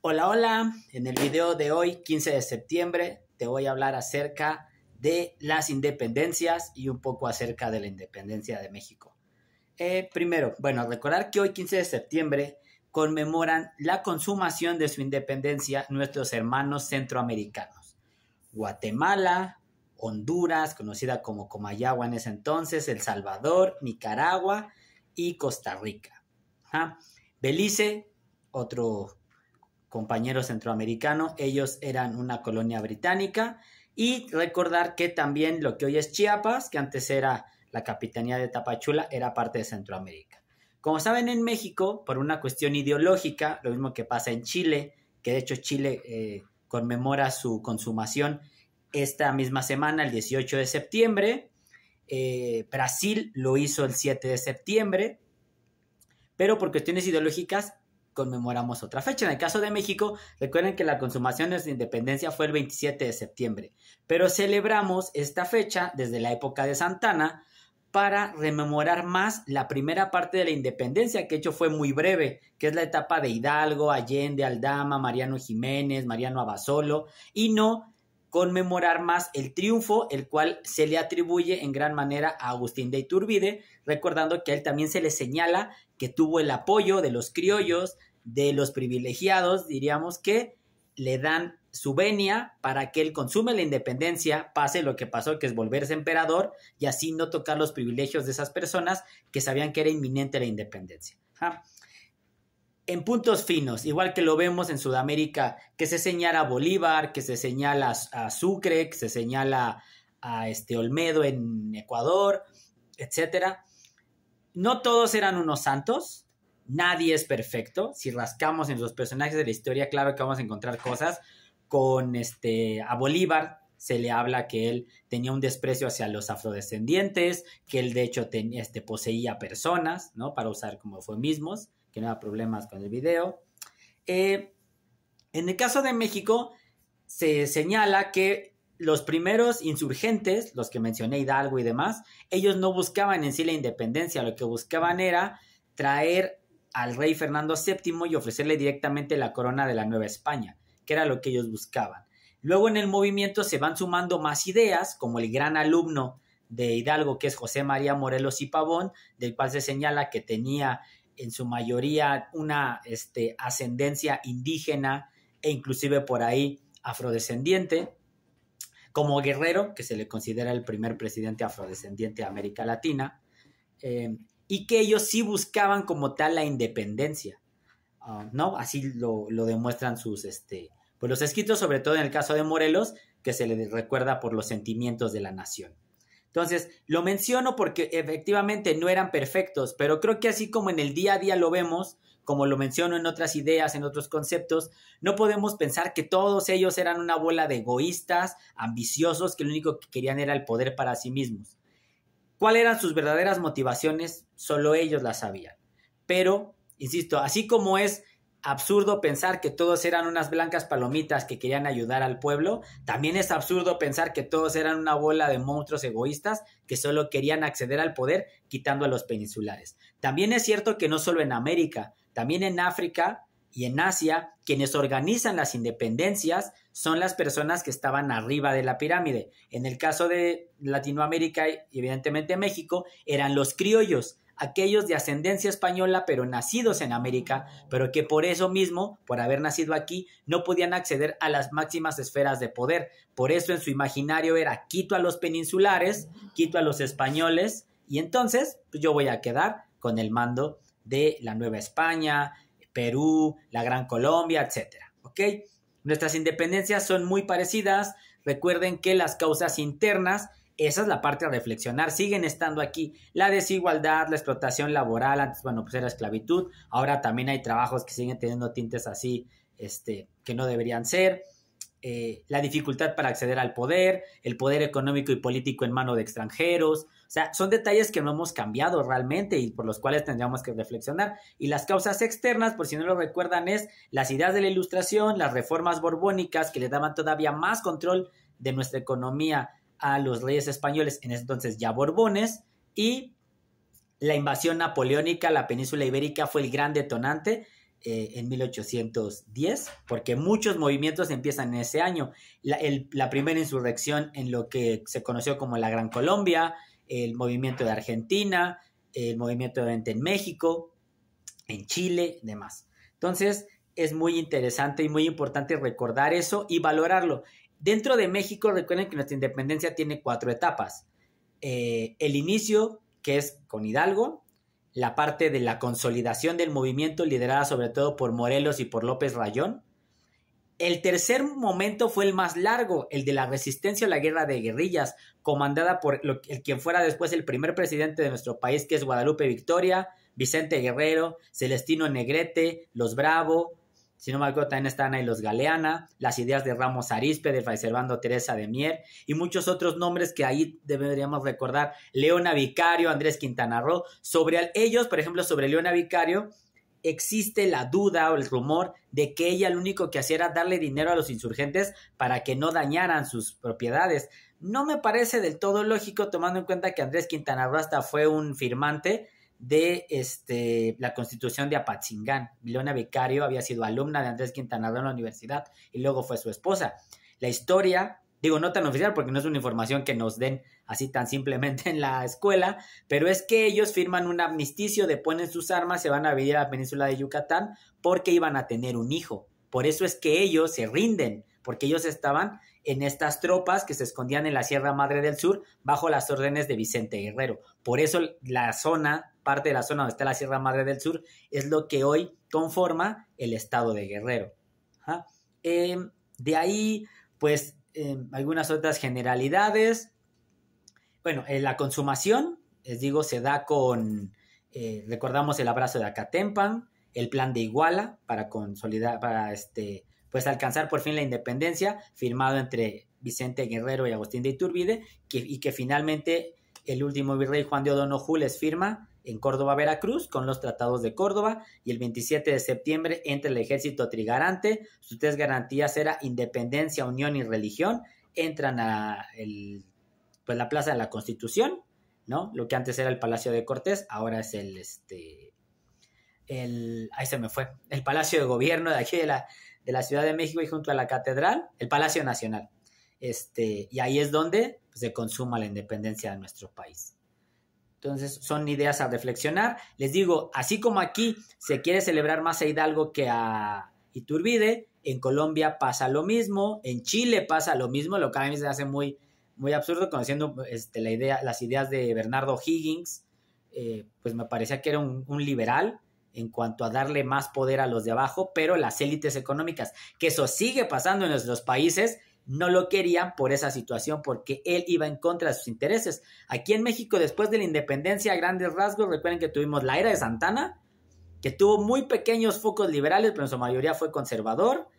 Hola, hola. En el video de hoy, 15 de septiembre, te voy a hablar acerca de las independencias y un poco acerca de la independencia de México. Primero, recordar que hoy, 15 de septiembre, conmemoran la consumación de su independencia nuestros hermanos centroamericanos. Guatemala, Honduras, conocida como Comayagua en ese entonces, El Salvador, Nicaragua y Costa Rica. Belice, otro compañero centroamericano, ellos eran una colonia británica, y recordar que también lo que hoy es Chiapas, que antes era la capitanía de Tapachula, era parte de Centroamérica. Como saben, en México, por una cuestión ideológica, lo mismo que pasa en Chile, que de hecho Chile conmemora su consumación esta misma semana, el 18 de septiembre, Brasil lo hizo el 7 de septiembre, pero por cuestiones ideológicas conmemoramos otra fecha. En el caso de México, recuerden que la consumación de su independencia fue el 27 de septiembre, pero celebramos esta fecha desde la época de Santana para rememorar más la primera parte de la independencia, que de hecho fue muy breve, que es la etapa de Hidalgo, Allende, Aldama, Mariano Jiménez, Mariano Abasolo, y no conmemorar más el triunfo, el cual se le atribuye en gran manera a Agustín de Iturbide, recordando que a él también se le señala que tuvo el apoyo de los criollos, de los privilegiados, diríamos, que le dan su venia para que él consume la independencia, pase lo que pasó, que es volverse emperador, y así no tocar los privilegios de esas personas que sabían que era inminente la independencia. En puntos finos, igual que lo vemos en Sudamérica, que se señala a Bolívar, que se señala a Sucre, que se señala a Olmedo en Ecuador, etcétera. No todos eran unos santos, nadie es perfecto. Si rascamos en los personajes de la historia, claro que vamos a encontrar cosas. A Bolívar se le habla que él tenía un desprecio hacia los afrodescendientes, que él de hecho poseía personas, ¿no? Para usar como eufemismos, que no había problemas con el video. En el caso de México, se señala que los primeros insurgentes, los que mencioné, Hidalgo y demás, ellos no buscaban en sí la independencia, lo que buscaban era traer al rey Fernando VII y ofrecerle directamente la corona de la Nueva España, que era lo que ellos buscaban. Luego en el movimiento se van sumando más ideas, como el gran alumno de Hidalgo, que es José María Morelos y Pavón, del cual se señala que tenía en su mayoría una ascendencia indígena e inclusive por ahí afrodescendiente, como Guerrero, que se le considera el primer presidente afrodescendiente de América Latina, y que ellos sí buscaban como tal la independencia, ¿no? Así lo demuestran sus pues los escritos, sobre todo en el caso de Morelos, que se le recuerda por los sentimientos de la nación. Entonces, lo menciono porque efectivamente no eran perfectos, pero creo que así como en el día a día lo vemos, como lo menciono en otras ideas, en otros conceptos, no podemos pensar que todos ellos eran una bola de egoístas, ambiciosos, que lo único que querían era el poder para sí mismos. ¿Cuáles eran sus verdaderas motivaciones? Solo ellos las sabían. Pero, insisto, así como es absurdo pensar que todos eran unas blancas palomitas que querían ayudar al pueblo, también es absurdo pensar que todos eran una bola de monstruos egoístas que solo querían acceder al poder quitando a los peninsulares. También es cierto que no solo en América, también en África y en Asia, quienes organizan las independencias son las personas que estaban arriba de la pirámide. En el caso de Latinoamérica y evidentemente México, eran los criollos, aquellos de ascendencia española pero nacidos en América, pero que por eso mismo, por haber nacido aquí, no podían acceder a las máximas esferas de poder. Por eso en su imaginario era quito a los peninsulares, quito a los españoles, y entonces pues yo voy a quedar con el mando de la Nueva España, Perú, la Gran Colombia, etcétera, ¿ok? Nuestras independencias son muy parecidas. Recuerden que las causas internas, esa es la parte a reflexionar, siguen estando aquí. La desigualdad, la explotación laboral, antes, pues era esclavitud. Ahora también hay trabajos que siguen teniendo tintes así, que no deberían ser. La dificultad para acceder al poder, el poder económico y político en mano de extranjeros. O sea, son detalles que no hemos cambiado realmente y por los cuales tendríamos que reflexionar. Y las causas externas, por si no lo recuerdan, es las ideas de la Ilustración, las reformas borbónicas que le daban todavía más control de nuestra economía a los reyes españoles, en ese entonces ya Borbones, y la invasión napoleónica a la península ibérica fue el gran detonante, en 1810, porque muchos movimientos empiezan en ese año. La primera insurrección en lo que se conoció como la Gran Colombia, el movimiento de Argentina, el movimiento en México, en Chile, demás. Entonces, es muy interesante y muy importante recordar eso y valorarlo. Dentro de México, recuerden que nuestra independencia tiene 4 etapas. El inicio, que es con Hidalgo, la parte de la consolidación del movimiento liderada sobre todo por Morelos y por López Rayón. El tercer momento fue el más largo, el de la resistencia a la guerra de guerrillas, comandada por quien fuera después el primer presidente de nuestro país, que es Guadalupe Victoria, Vicente Guerrero, Celestino Negrete, los Bravo, si no me acuerdo también están ahí los Galeana, las ideas de Ramos Arizpe, de Fray Servando Teresa de Mier y muchos otros nombres que ahí deberíamos recordar, Leona Vicario, Andrés Quintana Roo. Sobre ellos, por ejemplo, sobre Leona Vicario, existe la duda o el rumor de que ella lo único que hacía era darle dinero a los insurgentes para que no dañaran sus propiedades. No me parece del todo lógico, tomando en cuenta que Andrés Quintana Roo hasta fue un firmante de la Constitución de Apatzingán. Leona Vicario había sido alumna de Andrés Quintana Roo en la universidad y luego fue su esposa. La historia, digo, no tan oficial porque no es una información que nos den así tan simplemente en la escuela, pero es que ellos firman un amnisticio, deponen sus armas, se van a vivir a la península de Yucatán porque iban a tener un hijo. Por eso es que ellos se rinden, porque ellos estaban en estas tropas que se escondían en la Sierra Madre del Sur bajo las órdenes de Vicente Guerrero. Por eso la zona, parte de la zona donde está la Sierra Madre del Sur, es lo que hoy conforma el estado de Guerrero. De ahí, pues, algunas otras generalidades. Bueno, la consumación, les digo, se da con, recordamos el abrazo de Acatempan, el plan de Iguala para consolidar, para pues alcanzar por fin la independencia, firmado entre Vicente Guerrero y Agustín de Iturbide, y que finalmente el último virrey Juan de O'Donoghue les firma en Córdoba, Veracruz, con los tratados de Córdoba, y el 27 de septiembre entra el ejército trigarante. Sus 3 garantías era independencia, unión y religión. Entran a pues la Plaza de la Constitución, ¿no? Lo que antes era el Palacio de Cortés, ahora es ahí se me fue, el Palacio de Gobierno de aquí de la Ciudad de México, y junto a la Catedral, el Palacio Nacional. Y ahí es donde se consuma la independencia de nuestro país. Entonces, son ideas a reflexionar. Les digo, así como aquí se quiere celebrar más a Hidalgo que a Iturbide, en Colombia pasa lo mismo, en Chile pasa lo mismo, lo que a mí se hace muy, muy absurdo, conociendo las ideas de Bernardo Higgins, pues me parecía que era un liberal en cuanto a darle más poder a los de abajo, pero las élites económicas, que eso sigue pasando en nuestros países, no lo querían por esa situación, porque él iba en contra de sus intereses. Aquí en México, después de la independencia, a grandes rasgos, recuerden que tuvimos la era de Santana, que tuvo muy pequeños focos liberales, pero en su mayoría fue conservador.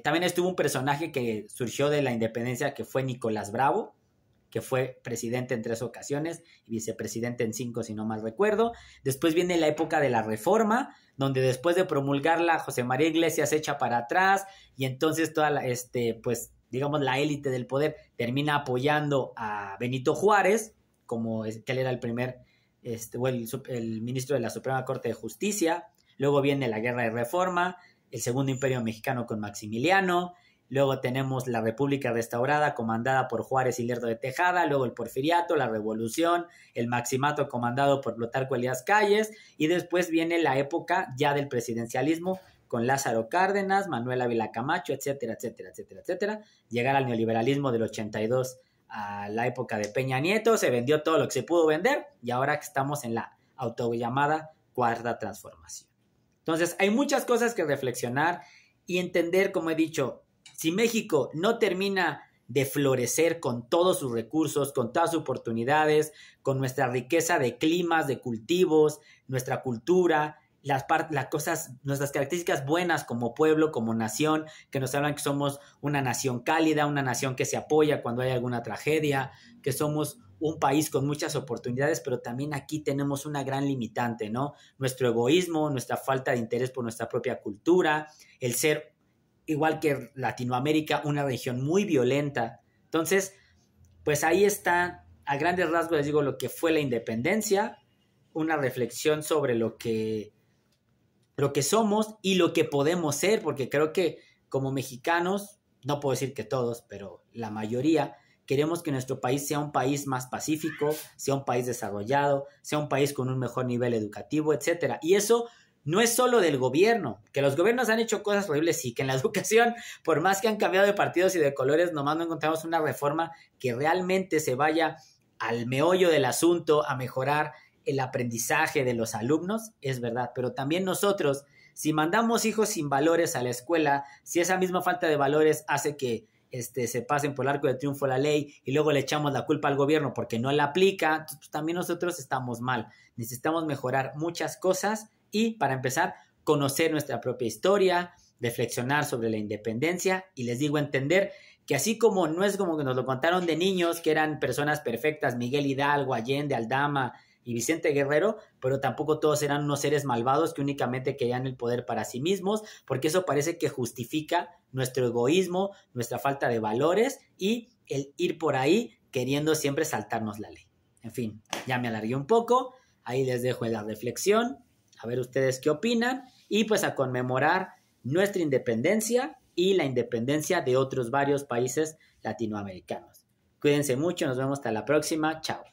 También estuvo un personaje que surgió de la independencia, que fue Nicolás Bravo, que fue presidente en 3 ocasiones y vicepresidente en 5, si no mal recuerdo. Después viene la época de la Reforma, donde después de promulgarla, José María Iglesias se echa para atrás, y entonces toda pues, digamos, la élite del poder termina apoyando a Benito Juárez, como que él era el primer, el ministro de la Suprema Corte de Justicia. Luego viene la Guerra de Reforma, el Segundo Imperio Mexicano con Maximiliano. Luego tenemos la República Restaurada, comandada por Juárez y Lerdo de Tejada. Luego el Porfiriato, la Revolución, el Maximato, comandado por Plutarco Elías Calles. Y después viene la época ya del presidencialismo, con Lázaro Cárdenas, Manuel Ávila Camacho, etcétera, etcétera, etcétera, etcétera. Llegar al neoliberalismo del 82 a la época de Peña Nieto. Se vendió todo lo que se pudo vender, y ahora estamos en la autollamada Cuarta Transformación. Entonces, hay muchas cosas que reflexionar y entender, como he dicho. Si México no termina de florecer con todos sus recursos, con todas sus oportunidades, con nuestra riqueza de climas, de cultivos, nuestra cultura, las cosas, nuestras características buenas como pueblo, como nación, que nos hablan que somos una nación cálida, una nación que se apoya cuando hay alguna tragedia, que somos un país con muchas oportunidades, pero también aquí tenemos una gran limitante, ¿no? Nuestro egoísmo, nuestra falta de interés por nuestra propia cultura, el ser, igual que Latinoamérica, una región muy violenta. Entonces, pues ahí está, a grandes rasgos les digo lo que fue la independencia, una reflexión sobre lo que lo que somos y lo que podemos ser, porque creo que como mexicanos, no puedo decir que todos, pero la mayoría, queremos que nuestro país sea un país más pacífico, sea un país desarrollado, sea un país con un mejor nivel educativo, etcétera. Y eso no es solo del gobierno, que los gobiernos han hecho cosas horribles, sí, que en la educación, por más que han cambiado de partidos y de colores, nomás no encontramos una reforma que realmente se vaya al meollo del asunto, a mejorar el aprendizaje de los alumnos, es verdad, pero también nosotros, si mandamos hijos sin valores a la escuela, si esa misma falta de valores hace que se pasen por el arco de triunfo la ley y luego le echamos la culpa al gobierno porque no la aplica, pues también nosotros estamos mal. Necesitamos mejorar muchas cosas y, para empezar, conocer nuestra propia historia, reflexionar sobre la independencia y, les digo, entender que así como no es como que nos lo contaron de niños, que eran personas perfectas, Miguel Hidalgo, Allende, Aldama y Vicente Guerrero, pero tampoco todos eran unos seres malvados que únicamente querían el poder para sí mismos, porque eso parece que justifica nuestro egoísmo, nuestra falta de valores y el ir por ahí queriendo siempre saltarnos la ley. En fin, ya me alargué un poco, ahí les dejo la reflexión, a ver ustedes qué opinan, y pues a conmemorar nuestra independencia y la independencia de otros varios países latinoamericanos. Cuídense mucho, nos vemos hasta la próxima, chao.